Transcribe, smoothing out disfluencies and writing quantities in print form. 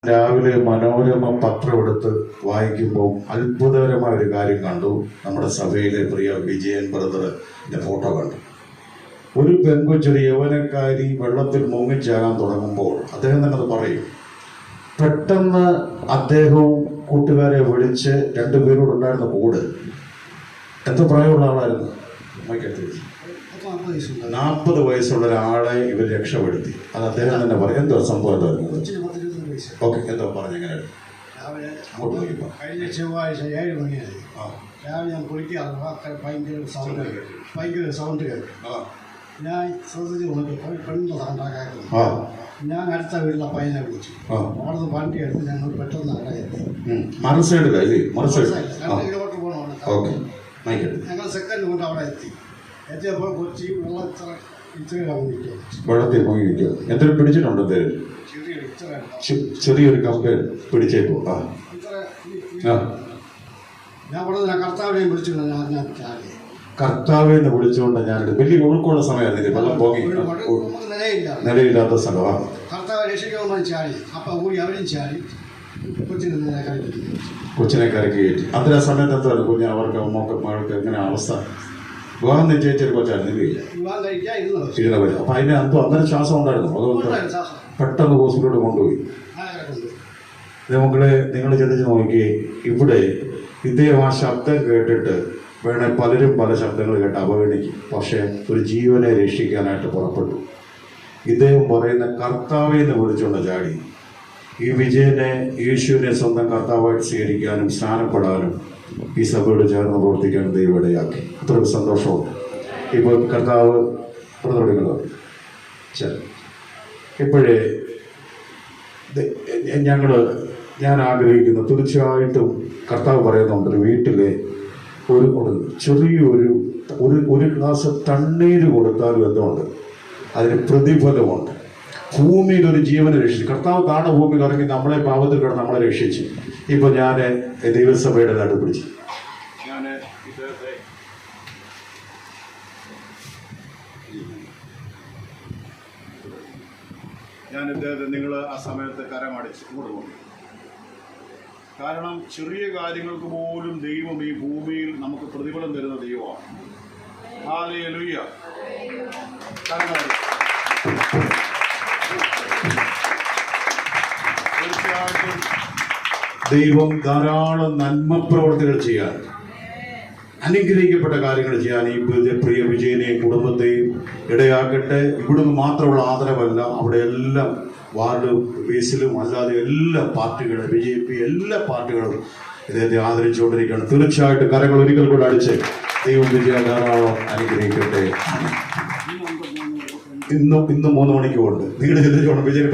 രാവിലെ മനോരമ പത്രം എടുത്ത് വായിക്കുമ്പോൾ അത്ഭുതകരമായ ഒരു കാര്യം കണ്ടു. നമ്മുടെ സഭയിലെ പ്രിയ വിജയൻ ബ്രദറിന്റെ ഫോട്ടോ കണ്ടു. ഒരു പെൺകൊച്ചൊരു യൗവനക്കാരി വെള്ളത്തിൽ മുങ്ങിച്ചാകാൻ തുടങ്ങുമ്പോൾ അദ്ദേഹം തന്നെ അത് പറയും. പെട്ടെന്ന് അദ്ദേഹവും കൂട്ടുകാരെ വിളിച്ച് രണ്ടുപേരോടുണ്ടായിരുന്ന കൂട് എത്ര പ്രായമുള്ള ആളായിരുന്നു? 40 വയസ്സുള്ള ഒരാളെ ഇവർ രക്ഷപ്പെടുത്തി. അത് അദ്ദേഹം തന്നെ പറയും. എന്തോ സംഭവം എന്തായിരുന്നു? ഓക്കെ, എന്തോ പറഞ്ഞെങ്ങനെ കഴിഞ്ഞ ചൊവ്വാഴ്ച 7 മണിയായി. രാവിലെ ഞാൻ കുളിക്കാറുണ്ട്. ഭയങ്കര സൗണ്ട് കേട്ടു. ഞാൻ ശ്രദ്ധിച്ച് നോക്കി പെണ്ണിൻ്റെ സൗണ്ടാക്കായിരുന്നു. ഞാൻ അടുത്ത വീട്ടിലെ പയ്യനെ വിളിച്ചു. അവിടുന്ന് വണ്ടി എടുത്ത് ഞങ്ങൾ പെട്ടെന്ന് അവിടെ എത്തി. 2 കിലോമീറ്റർ പോകണം. ഞങ്ങൾ സെക്കൻഡ് കൊണ്ട് അവിടെ എത്തി. എത്തിയപ്പോൾ കൊച്ചി വെള്ളത്തിൽ മുങ്ങിയിരിക്കുക. എത്ര പിടിച്ചിട്ടുണ്ട്? ചെറിയൊരു കമ്പ് പിടിച്ചേക്കോ? ഞാൻ പറഞ്ഞ കർത്താവിനെയും വിളിച്ചിട്ടുണ്ട്. ഞാൻ കർത്താവിനെ വിളിച്ചുകൊണ്ട് ഞാൻ വലിയ ഒഴുക്കുള്ള സമയമായിരുന്നു. വെള്ളം പോകി നിലയില്ലാത്ത സ്ഥലമാണ്. കർത്താവ് രക്ഷിക്കാൻ ചാടി. അപ്പം കൂടി അവരും ചാടി കൊച്ചിനെ കരക്ക് കയറ്റി. അത്ര സമയത്ത് എത്ര കുഞ്ഞ് അവർക്ക് മകൾക്ക് എങ്ങനെ അവസ്ഥ? വിവാഹം നിശ്ചയിച്ചൊരു കൊച്ചായിരുന്നു. ഇരുന്ന വരും. അപ്പം അതിന് അന്നേരം ശ്വാസം ഉണ്ടായിരുന്നു. അതുകൊണ്ട് പെട്ടെന്ന് ഹോസ്പിറ്റലിലോട്ട് കൊണ്ടുപോയി. നിങ്ങൾ ചിന്തിച്ച് നോക്കി. ഇവിടെ ഇദ്ദേഹം ആ ശബ്ദം കേട്ടിട്ട് വേണേൽ പലരും പല ശബ്ദങ്ങൾ കേട്ട് അവഗണിക്കും. പക്ഷേ ഒരു ജീവനെ രക്ഷിക്കാനായിട്ട് പുറപ്പെട്ടു. ഇദ്ദേഹം പറയുന്ന കർത്താവെ എന്ന് വിളിച്ചുകൊണ്ട് ചാടി ഈ വിജയനെ, യേശുവിനെ സ്വന്തം കർത്താവായിട്ട് സ്വീകരിക്കാനും സ്നാനപ്പെടാനും ഈ സഭയോട് ചേർന്ന് പ്രവർത്തിക്കാനും ദൈവം ഇടയാക്കി. അത്രയ്ക്ക് സന്തോഷമുണ്ട്. ഇപ്പോൾ കർത്താവ് ഇപ്പോഴേ ഞാൻ ആഗ്രഹിക്കുന്നു, തീർച്ചയായിട്ടും കർത്താവ് പറയുന്നുണ്ട്, വീട്ടിലെ ഒരു ഗ്ലാസ് തണ്ണീര് കൊടുത്താലും എന്തുകൊണ്ട് അതിന് പ്രതിഫലമുണ്ട്. ഭൂമിയിൽ ഒരു ജീവനെ രക്ഷിച്ചു. കർത്താവ് താണ ഭൂമിയിൽ ഇറങ്ങി നമ്മളെ പാപത്തിൽ കിടന്ന് നമ്മളെ രക്ഷിച്ചു. ഇപ്പൊ ഞാൻ ദൈവസഭയുടെ നടുപിടിച്ചു. ഞാൻ ഇദ്ദേഹത്തെ നിങ്ങൾ ആ സമയത്ത് കരമടിച്ച് ഇങ്ങോട്ട് പോകും. കാരണം ചെറിയ കാര്യങ്ങൾക്ക് പോലും ദൈവം ഈ ഭൂമിയിൽ നമുക്ക് പ്രതിഫലം തരുന്ന ദൈവമാണ്. ഹല്ലേലൂയ. തീർച്ചയായിട്ടും ദൈവം ധാരാളം നന്മ പ്രവർത്തികൾ ചെയ്യാൻ, അനുഗ്രഹിക്കപ്പെട്ട കാര്യങ്ങൾ ചെയ്യാൻ ഈ പ്രിയ വിജയനെയും കുടുംബത്തെയും ഇടയാക്കട്ടെ. ഇവിടുന്ന് മാത്രമുള്ള ആദരവല്ല, അവിടെ എല്ലാം വാർഡ് ബേസിലും അല്ലാതെ എല്ലാ പാർട്ടികളും, BJP എല്ലാ പാർട്ടികളും ഇദ്ദേഹത്തെ ആദരിച്ചുകൊണ്ടിരിക്കുകയാണ്. തീർച്ചയായിട്ടും കരങ്ങൾ ഒരിക്കൽ കൂടെ അടിച്ച് ദൈവം വിജയ ധാരാളം അനുഗ്രഹിക്കട്ടെ. ഇന്ന് 3 മണിക്ക് കൊണ്ട് നിങ്ങൾ ചിന്തിച്ചോണം വിജയ